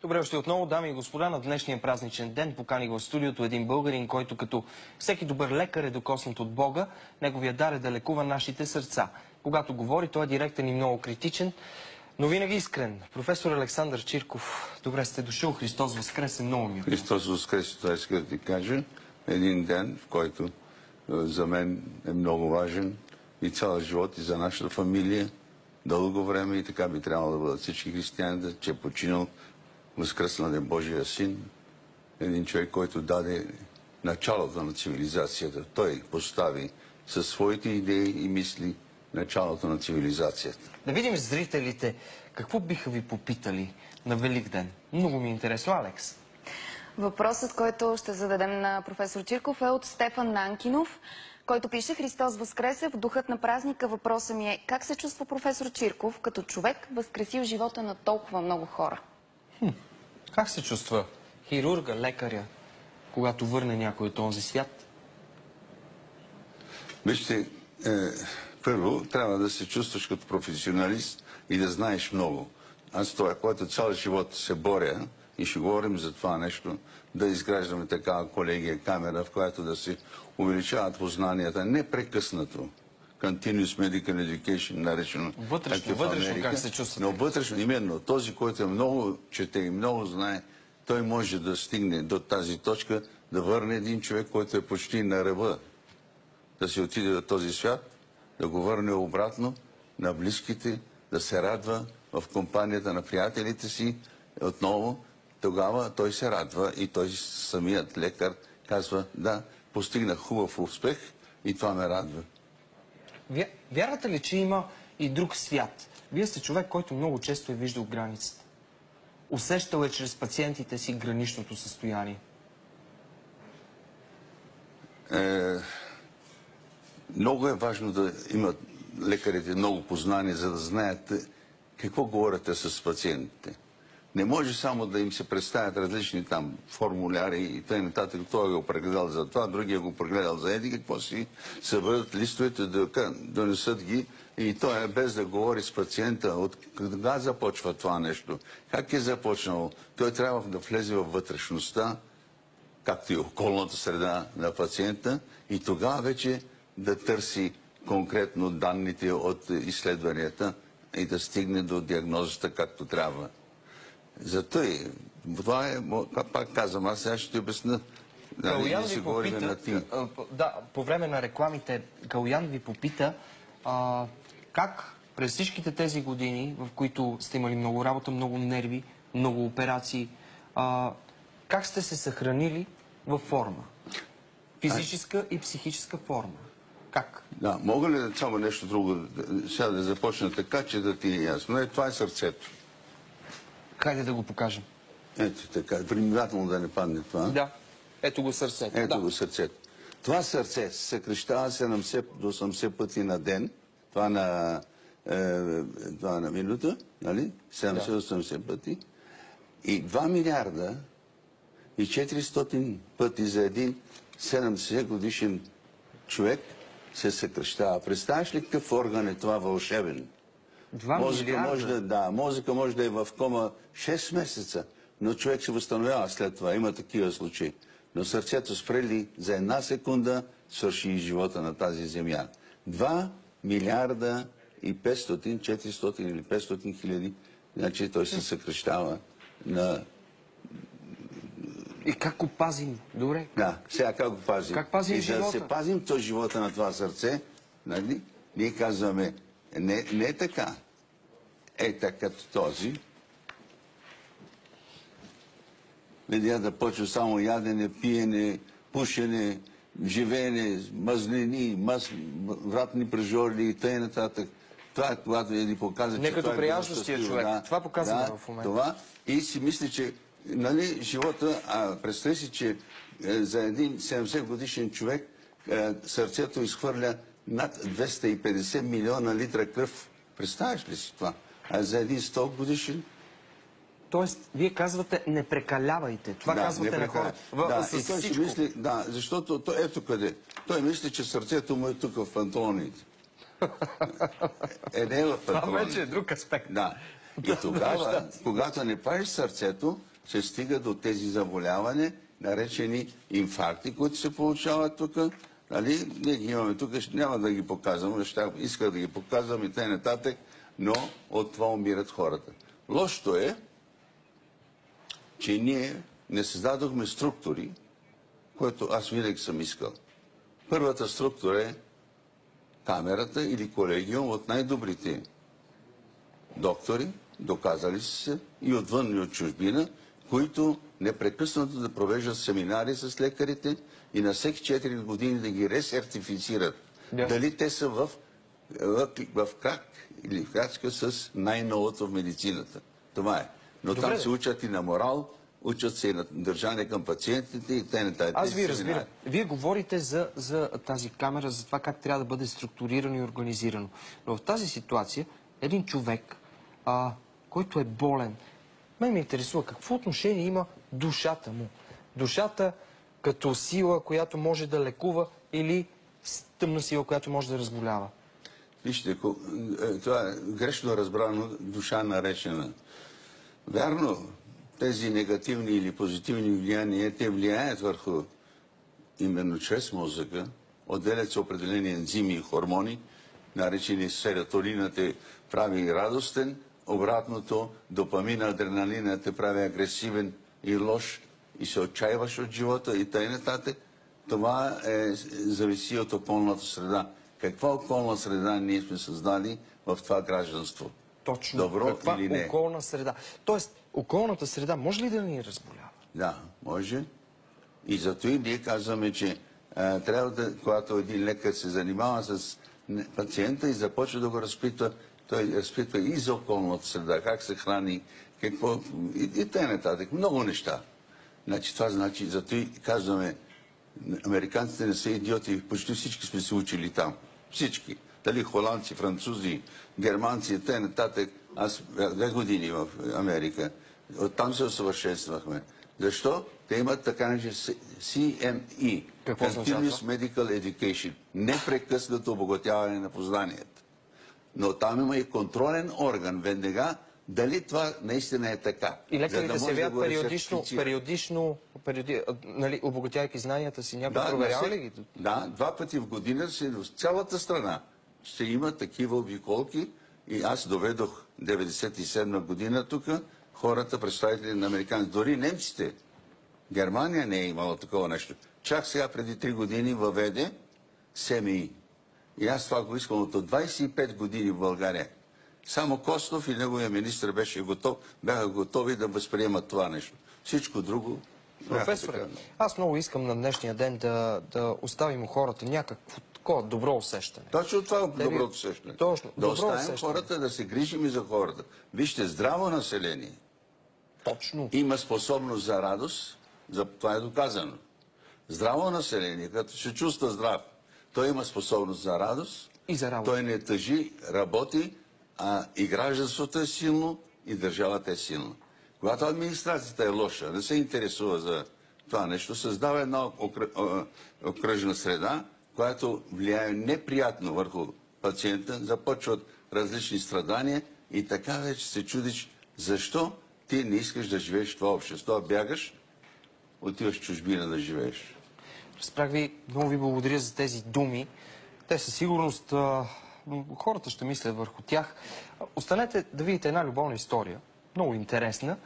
Добре дошли отново, дами и господа, на днешния празничен ден поканих в студиото един българин, който като всеки добър лекар е докоснат от Бога. Неговия дар е да лекува нашите сърца. Когато говори, той е директен и много критичен, но винаги искрен. Професор Александър Чирков, добре сте дошъл. Христос Воскресе, много ми е. Христос Воскресе, това иска да ти кажа. Един ден, в който за мен е много важен и цял живот, и за нашата фамилия, дълго време, и така би трябвало да бъдат всички християни, че е починал възкръснал Божия син, един човек, който даде началото на цивилизацията. Той постави със своите идеи и мисли началото на цивилизацията. Да видим зрителите какво биха ви попитали на Велик ден. Много ми е интересно, Алекс. Въпросът, който ще зададем на професор Чирков, е от Стефан Нанкинов, който пише: Христос Воскресе, в духът на празника въпросът ми е: как се чувства професор Чирков като човек, възкресил живота на толкова много хора? Как се чувства хирурга, лекаря, когато върне някой от този свят? Вижте, първо трябва да се чувстваш като професионалист и да знаеш много. Аз това, който цял живот се боря, и ще говорим за това нещо, да изграждаме такава колегия, камера, в която да се увеличават познанията непрекъснато. Continuous Medical Education, наречено. Вътрешно как се чувствате? Но вътрешно, именно, този, който е много чете и много знае, той може да стигне до тази точка, да върне един човек, който е почти на ръба, да се отиде до този свят, да го върне обратно на близките, да се радва в компанията на приятелите си отново. Тогава той се радва и той самият лекар казва: да, постигнах хубав успех и това ме радва. Вярвате ли, че има и друг свят? Вие сте човек, който много често е виждал границата. Усещал е чрез пациентите си граничното състояние. Много е важно да имат лекарите много познание, за да знаят какво говорите с пациентите. Не може само да им се представят различни там формуляри и т.н. Той го прегледал за това, другия го прегледал за еди, какво си съберат листовете, да донесат ги и той е без да говори с пациента. От кога започва това нещо? Как е започнало? Той трябва да влезе във вътрешността, както и околната среда на пациента, и тогава вече да търси конкретно данните от изследванията и да стигне до диагнозата както трябва. Зато и това е, пак казвам, аз сега ще ти обясня. Галоян ви попита, по време на рекламите, Галоян ви попита как през всичките тези години, в които сте имали много работа, много нерви, много операции, как сте се съхранили във форма? Физическа и психическа форма. Как? Да, мога ли само нещо друго, сега да започна така, че да ти е ясно? Това е сърцето. Хайде да го покажем. Ето така, внимателно да не падне това. Да, ето го сърцето. Ето го сърцето. Това сърце се съкръщава 70 до 80 пъти на ден. Това на минута, нали? 70-80 пъти. И 2 милиарда и 400 пъти за един 70 годишен човек се съкръщава. Представяш ли какъв орган е това вълшебен? Мозъка може да е в кома 6 месеца, но човек се възстановява след това. Има такива случаи. Но сърцето спрели за 1 секунда, свърши и живота на тази земя. 2 милиарда и 500, 400 или 500 хиляди, значи той се съкръщава на... И как го пазим? Добре. Да, сега как го пазим? Как пазим живота? Да се пазим то живота на това сърце, нали? Ние казваме: не така. Така като този. Видя да почва само ядене, пиене, пушене, живеене, мазнини, вратни прежорли и т.н. Това е, когато ни показва, не като прияждащия човек. Да, това показва в момента. Това и си мисли, че нали, живота, представи си, че за един 70 годишен човек сърцето изхвърля над 250 милиона литра кръв. Представяш ли си това? А за един 100 годишен? Тоест, вие казвате, не прекалявайте. Това казвате на хората. Да, и той си мисли, да, защото ето къде. Той мисли, че сърцето му е тук в панталоните. Не е в панталоните. Това вече е друг аспект. Да. И тогава, когато не пазиш сърцето, се стига до тези заболявания, наречени инфаркти, които се получават тук. Нали? Ние ги имаме тук, няма да ги показвам, исках да ги показвам и т.н., но от това умират хората. Лошото е, че ние не създадохме структури, което аз винаги съм искал. Първата структура е камерата или колегиум от най-добрите доктори, доказали се и отвън и от чужбина, които непрекъснато да провеждат семинари с лекарите и на всеки 4 години да ги ресертифицират. Дали те са в крак или в крачка с най-новото в медицината. Това е. Но добре, там се учат и на морал, учат се и на държане към пациентите и т.н. Аз ви разбирам. Вие говорите за тази камера, за това как трябва да бъде структурирано и организирано. Но в тази ситуация един човек, който е болен, мен ме интересува какво отношение има душата му. Душата като сила, която може да лекува, или тъмна сила, която може да разболява. Вижте, това е грешно разбрано душа наречена. Вярно, тези негативни или позитивни влияния, те влияят върху именно чрез мозъка, отделят се определени ензими и хормони, наречени серотонина, те прави радостен, обратното допамина, адреналина те прави агресивен и лош и се отчаиваш от живота и т.н. Това зависи от околната среда. Каква околна среда ние сме създали в това гражданство? Точно. Добро каква или не? Околна среда. Тоест, околната среда може ли да ни разболява? Да, може. И зато и ние казваме, че трябва да, когато един лекар се занимава с пациента и започва да го разпитва, той разпитва и за околната среда, как се храни, какво и т.н. Много неща. Значи, това значи, зато и казваме, американците не са идиоти, почти всички сме се учили там. Всички. Дали холандци, французи, германци, т.н. Аз 2 години в Америка. Оттам се усъвършенствахме. Защо? Те имат така наречен CME. Какво означава? Continuous Medical Education. Непрекъснато обогатяване на познанието. Но там има и контролен орган веднага, дали това наистина е така. И лекарите се явяват периодично, нали, обогатявайки знанията си, някой проверява ли ги? Да, 2 пъти в година в цялата страна ще има такива обиколки. И аз доведох 97 година тук хората, представители на американци, дори немците. Германия не е имала такова нещо. Чак сега преди 3 години въведе СМИ. И аз това го искам от 25 години в България. Само Костов и неговия министр бяха готови да възприемат това нещо. Всичко друго... Професоре, аз много искам на днешния ден да оставим у хората някакво такова добро усещане. Точно това е доброто усещане. Точно, да оставим хората, да се грижим и за хората. Вижте, здраво население точно има способност за радост, това е доказано. Здраво население, като се чувства здрав, той има способност за радост, и за работа. Той не тъжи, работи, и гражданството е силно, и държавата е силна. Когато администрацията е лоша, не се интересува за това нещо, създава една окръжна среда, която влияе неприятно върху пациента, започват различни страдания и така вече се чудиш защо ти не искаш да живееш в това общество, а бягаш, отиваш в чужбина да живееш. Разпрах ви, много ви благодаря за тези думи. Те със сигурност хората ще мислят върху тях. Останете да видите една любовна история, много интересна.